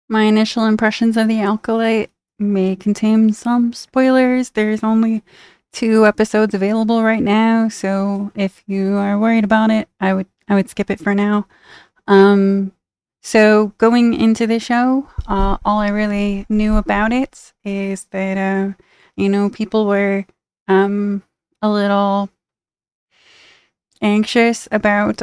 My initial impressions of the Acolyte may contain some spoilers. There's only 2 episodes available right now, so if you are worried about it, I would skip it for now. Um, so going into the show, all I really knew about it is that people were a little anxious about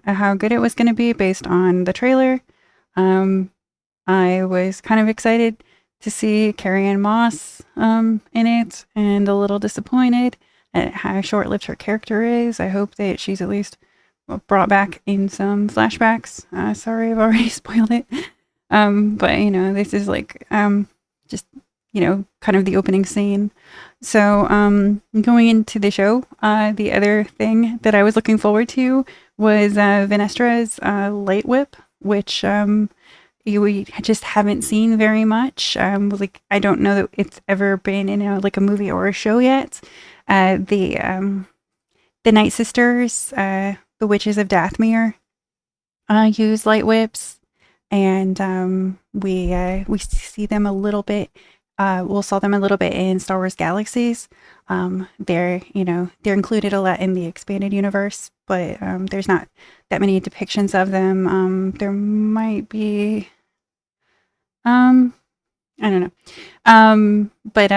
how good it was going to be based on the trailer. Um, I was kind of excited to see Carrie Ann Moss in it, and a little disappointed at how short-lived her character is. I hope that she's at least brought back in some flashbacks. Sorry, I've already spoiled it. But this is like just kind of the opening scene. So going into the show, the other thing that I was looking forward to was Venestra's light whip, which we just haven't seen very much. Like I don't know that it's ever been in a movie or a show yet. The Night Sisters, the Witches of Dathomir, use light whips, and we see them a little bit. We'll saw them a little bit in Star Wars Galaxies. They're included a lot in the expanded universe, but there's not that many depictions of them. There might be, I don't know. But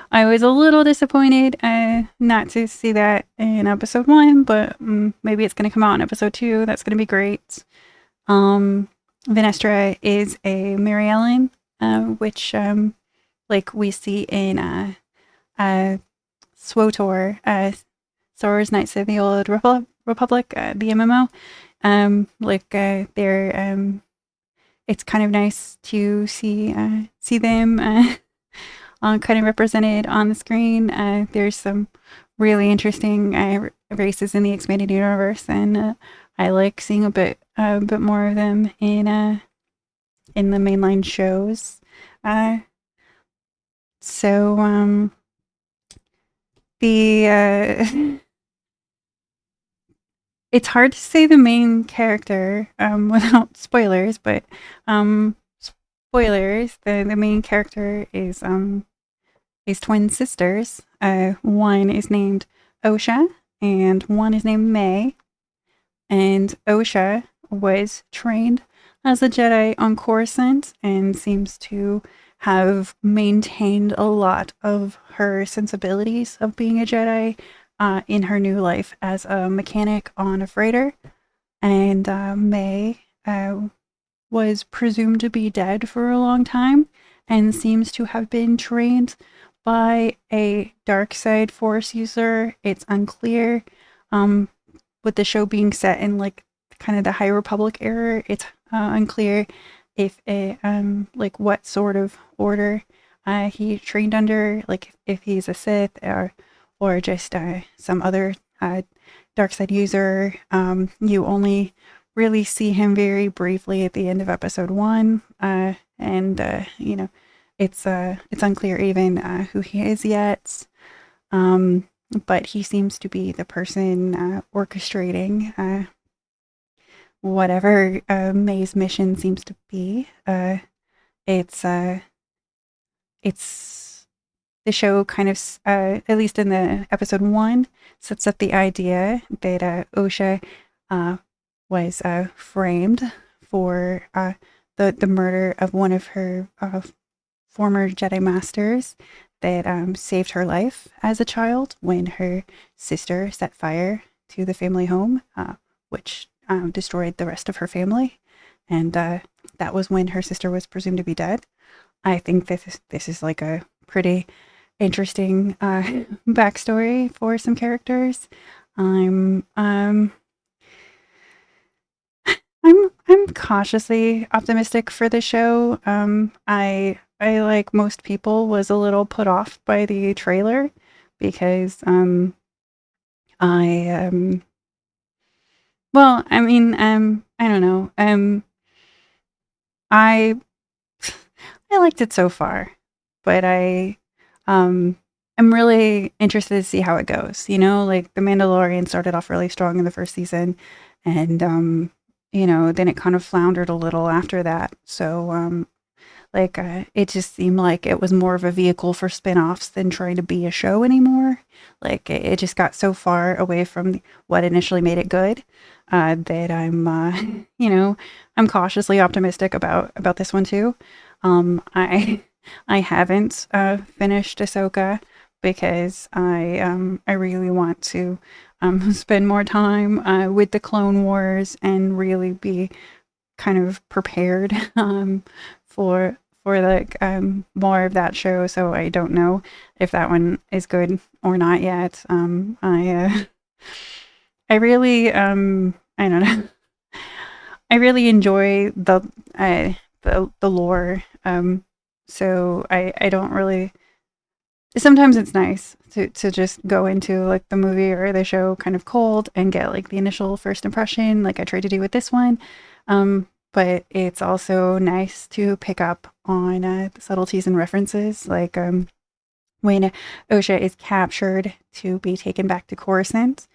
I was a little disappointed not to see that in episode 1, but maybe it's going to come out in episode 2. That's going to be great. Venestra is a Mary Ellen, which like we see in SWOTOR, Star Wars Knights of the Old Republic, the MMO. They're it's kind of nice to see them kind of represented on the screen. There's some really interesting races in the expanded universe, and I like seeing a bit more of them in the mainline shows. So the it's hard to say the main character without spoilers, but spoilers. The main character is twin sisters. One is named Osha, and one is named May. And Osha was trained as a Jedi on Coruscant and seems to have maintained a lot of her sensibilities of being a Jedi in her new life as a mechanic on a freighter. And May was presumed to be dead for a long time and seems to have been trained by a dark side force user. It's unclear. With the show being set in like kind of the High Republic era, it's unclear if what sort of order he trained under, like if he's a Sith or just some other dark side user. You only really see him very briefly at the end of episode 1, and it's unclear even who he is yet. But he seems to be the person orchestrating whatever May's mission seems to be. It's the show kind of, at least in the episode 1, sets up the idea that Osha was framed for the murder of one of her former Jedi masters that saved her life as a child when her sister set fire to the family home, which destroyed the rest of her family. And that was when her sister was presumed to be dead. I think this is like a pretty interesting backstory for some characters. I'm cautiously optimistic for the show. I like most people was a little put off by the trailer because I well, I mean, I don't know. I I liked it so far, but I'm really interested to see how it goes. Like The Mandalorian started off really strong in the first season, and then it kind of floundered a little after that. So, it just seemed like it was more of a vehicle for spin-offs than trying to be a show anymore. It just got so far away from what initially made it good, that I'm, I'm cautiously optimistic about this one too. I I haven't finished Ahsoka because I really want to spend more time with the Clone Wars and really be kind of prepared for more of that show. So I don't know if that one is good or not yet. I really I don't know. I really enjoy the lore. So I don't really. Sometimes it's nice to just go into like the movie or the show kind of cold and get like the initial first impression, like I tried to do with this one. But it's also nice to pick up on the subtleties and references, like when Osha is captured to be taken back to Coruscant,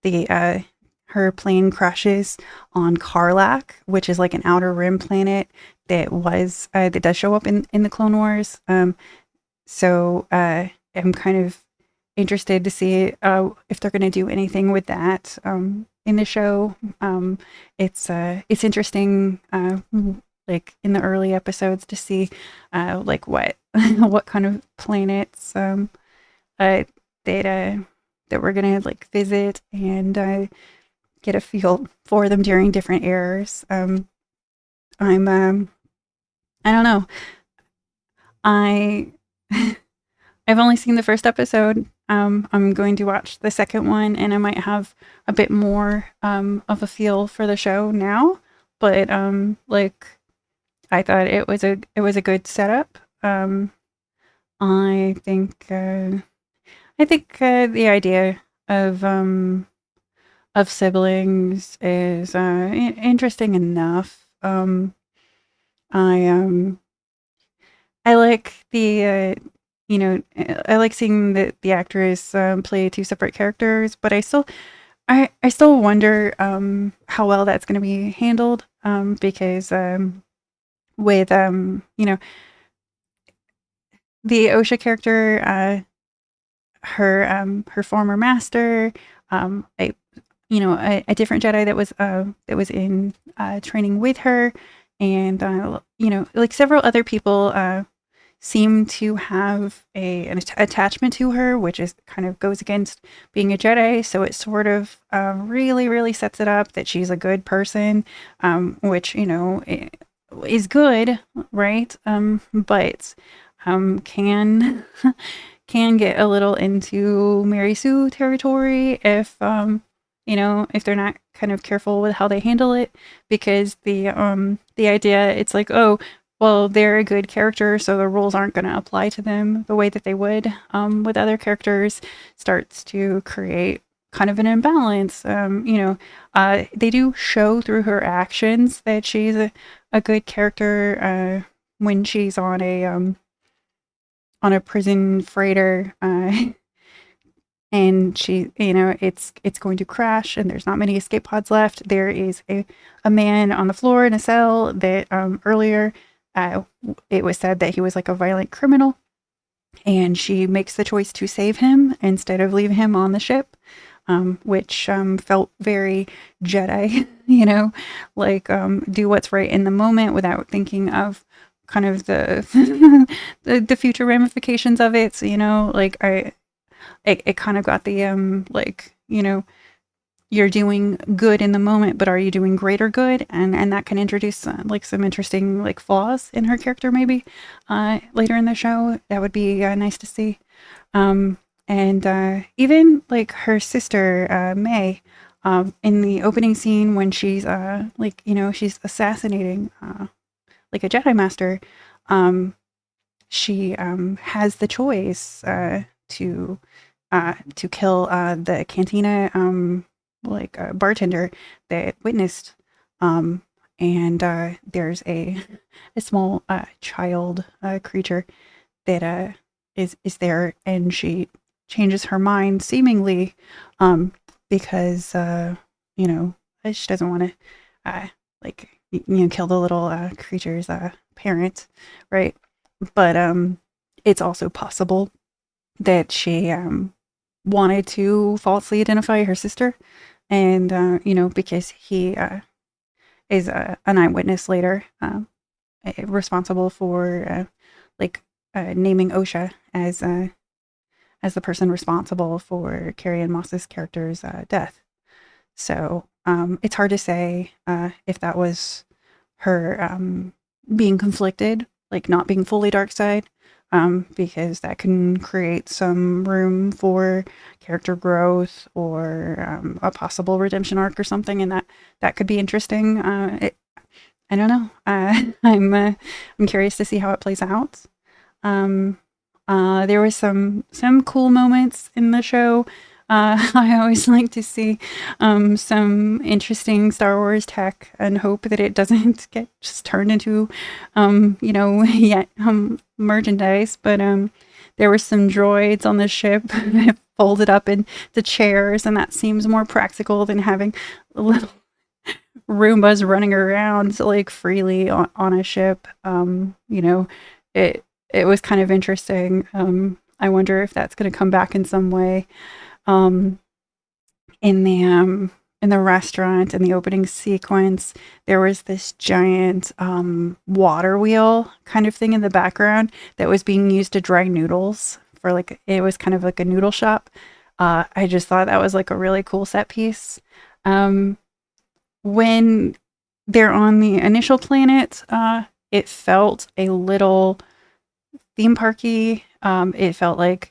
the her plane crashes on Karlak, which is like an outer rim planet that does show up in the Clone Wars. So I'm kind of interested to see if they're going to do anything with that in the show. It's interesting, like in the early episodes, to see like what what kind of planets that that we're gonna like visit and get a feel for them during different eras. I'm I don't know. I I've only seen the first episode. I'm going to watch the second one, and I might have a bit more of a feel for the show now. But like I thought it was a good setup. I think the idea of siblings is interesting enough. I I like I like seeing the actress play two separate characters, but I still wonder how well that's going to be handled because with the Osha character, her former master, a a different Jedi that was in training with her, and like several other people seem to have an attachment to her, which is kind of goes against being a Jedi. So it sort of really, really sets it up that she's a good person, which is good, right? But can can get a little into Mary Sue territory if if they're not kind of careful with how they handle it, because the idea, it's like, oh, well, they're a good character, so the rules aren't going to apply to them the way that they would with other characters, starts to create kind of an imbalance. They do show through her actions that she's a good character when she's on a prison freighter, and it's going to crash, and there's not many escape pods left. There is a man on the floor in a cell that earlier it was said that he was like a violent criminal, and she makes the choice to save him instead of leave him on the ship, which felt very Jedi, like do what's right in the moment without thinking of kind of the the future ramifications of it. So, like it kind of got the like, you're doing good in the moment, but are you doing greater good? And that can introduce like some interesting like flaws in her character maybe later in the show. That would be nice to see. And even like her sister May, in the opening scene when she's like she's assassinating like a Jedi master, she has the choice to kill the cantina like bartender that witnessed, and there's a small child creature that is there, and she changes her mind seemingly because she doesn't want to like kill the little creature's parent, right? But it's also possible that she wanted to falsely identify her sister, and because he is an eyewitness later, responsible for naming Osha as the person responsible for Carrie Ann Moss's character's death. So it's hard to say if that was her being conflicted, like not being fully dark side, because that can create some room for character growth or a possible redemption arc or something, and that could be interesting. I don't know. I'm curious to see how it plays out. There was some cool moments in the show. I always like to see some interesting Star Wars tech and hope that it doesn't get just turned into, merchandise. But there were some droids on the ship folded up into chairs, and that seems more practical than having little Roombas running around like freely on a ship. It was kind of interesting. I wonder if that's going to come back in some way. In the restaurant, in the opening sequence, there was this giant water wheel kind of thing in the background that was being used to dry noodles for it was kind of like a noodle shop. I just thought that was like a really cool set piece. When they're on the initial planet, it felt a little theme parky. It felt like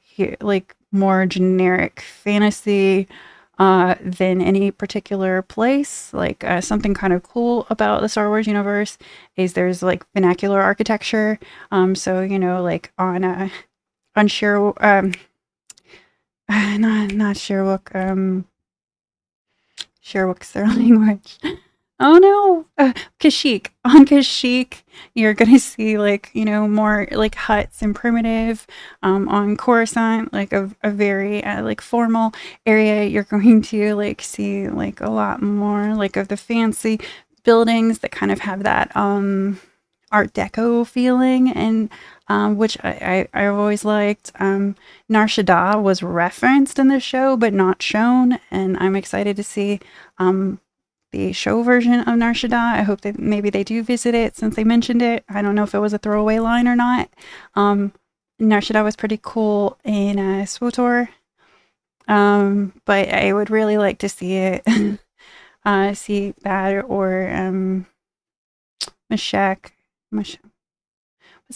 more generic fantasy than any particular place. Something kind of cool about the Star Wars universe is there's vernacular architecture. So on Sherwood, not Sherwood, Sherwood's their language. Oh no, Kashyyyk. On Kashyyyk, you're gonna see more huts and primitive. On Coruscant, a very formal area, you're going to see a lot more of the fancy buildings that kind of have that Art Deco feeling, and which I've always liked. Nar Shaddaa was referenced in the show but not shown, and I'm excited to see the show version of Nar Shaddaa. I hope that maybe they do visit it since they mentioned it. I don't know if it was a throwaway line or not. Nar Shaddaa was pretty cool in SWTOR, but I would really like to see it, see that or Mashak. What's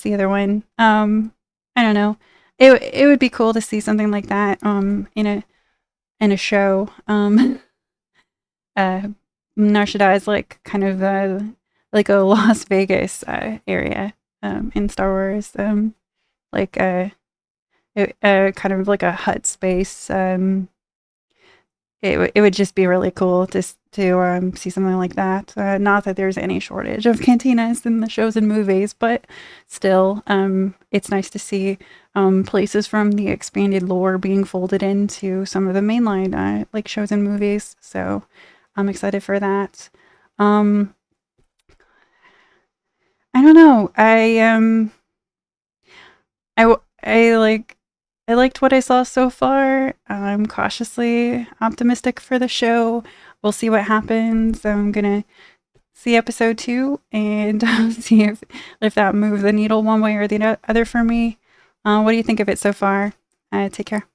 the other one? I don't know. It would be cool to see something like that in a show. Nar Shaddaa is kind of a Las Vegas area in Star Wars, kind of like a hut space. It would just be really cool to see something like that. Not that there's any shortage of cantinas in the shows and movies, but still, it's nice to see places from the expanded lore being folded into some of the mainline shows and movies. So I'm excited for that. I don't know. I liked what I saw so far. I'm cautiously optimistic for the show. We'll see what happens. I'm gonna see episode 2 and see if that moves the needle one way or the other for me. What do you think of it so far? Take care.